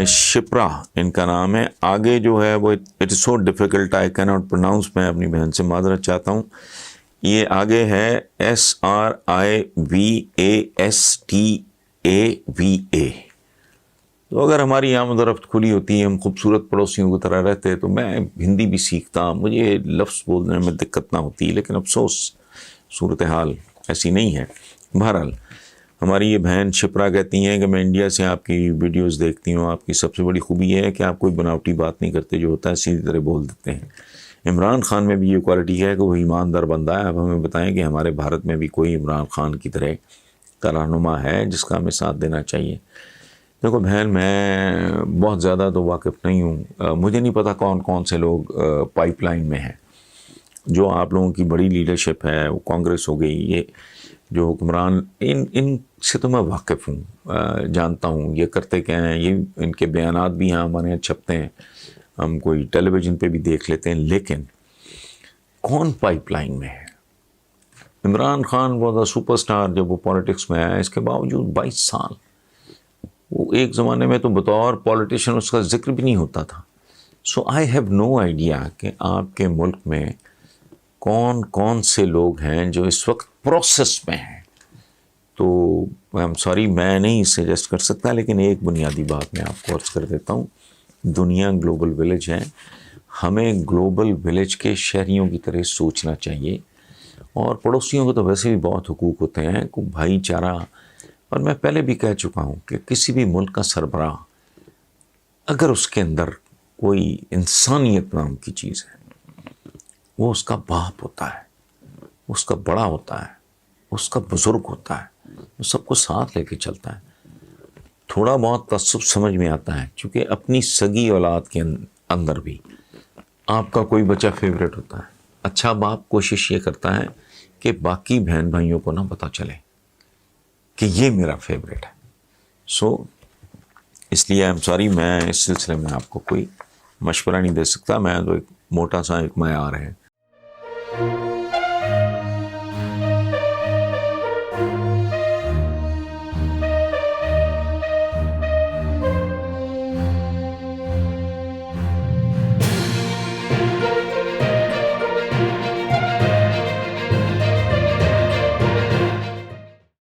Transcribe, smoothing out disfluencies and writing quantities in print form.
شپرا ان کا نام ہے. آگے جو ہے وہ it is so difficult I کی ناٹ پروناؤنس. میں اپنی بہن سے معذرت چاہتا ہوں. یہ آگے ہے SRIVASTAVA. تو اگر ہماری آمد و رفت کھلی ہوتی ہے، ہم خوبصورت پڑوسیوں کی طرح رہتے تو میں ہندی بھی سیکھتا، مجھے لفظ بولنے میں دقت نہ ہوتی. لیکن افسوس صورتحال ایسی نہیں ہے. بہرحال ہماری یہ بہن شپرا کہتی ہیں کہ میں انڈیا سے آپ کی ویڈیوز دیکھتی ہوں. آپ کی سب سے بڑی خوبی یہ ہے کہ آپ کوئی بناوٹی بات نہیں کرتے، جو ہوتا ہے سیدھی طرح بول دیتے ہیں. عمران خان میں بھی یہ کوالٹی ہے کہ وہ ایماندار بندہ ہے. اب ہمیں بتائیں کہ ہمارے بھارت میں بھی کوئی عمران خان کی طرح کا رہنما ہے جس کا ہمیں ساتھ دینا چاہیے. دیکھو بہن، میں بہت زیادہ تو واقف نہیں ہوں. مجھے نہیں پتا کون کون سے لوگ پائپ لائن میں ہیں. جو آپ لوگوں کی بڑی لیڈرشپ ہے، وہ کانگریس ہو گئی، یہ جو حکمران، ان سے تو میں واقف ہوں، جانتا ہوں یہ کرتے کیا ہیں. یہ ان کے بیانات بھی یہاں ہمارے یہاں چھپتے ہیں، ہم کوئی ٹیلی ویژن پہ بھی دیکھ لیتے ہیں. لیکن کون پائپ لائن میں ہے؟ Imran Khan was a super star جب وہ پالیٹکس میں آیا. اس کے باوجود 22 سال وہ ایک زمانے میں تو بطور پولیٹیشین اس کا ذکر بھی نہیں ہوتا تھا. سو آئی ہیو نو آئیڈیا کہ آپ کے ملک میں کون کون سے لوگ ہیں جو اس وقت پروسیس میں ہیں. تو آئی ایم سوری، میں نہیں سجیسٹ کر سکتا. لیکن ایک بنیادی بات میں آپ کو عرض کر دیتا ہوں. دنیا گلوبل ولیج ہے. ہمیں گلوبل ولیج کے شہریوں کی طرح سوچنا چاہیے. اور پڑوسیوں کو تو ویسے بھی بہت حقوق ہوتے ہیں، کو بھائی چارہ. اور میں پہلے بھی کہہ چکا ہوں کہ کسی بھی ملک کا سربراہ اگر اس کے اندر کوئی انسانیت نام کی چیز ہے، وہ اس کا باپ ہوتا ہے، اس کا بڑا ہوتا ہے، اس کا بزرگ ہوتا ہے، وہ سب کو ساتھ لے کے چلتا ہے. تھوڑا بہت تعصب سمجھ میں آتا ہے، چونکہ اپنی سگی اولاد کے اندر بھی آپ کا کوئی بچہ فیوریٹ ہوتا ہے. اچھا باپ کوشش یہ کرتا ہے کہ باقی بہن بھائیوں کو نہ پتہ چلے کہ یہ میرا فیوریٹ ہے. سو اس لیے I'm sorry، میں اس سلسلے میں آپ کو کوئی مشورہ نہیں دے سکتا. میں تو ایک موٹا سا ایک معیار ہے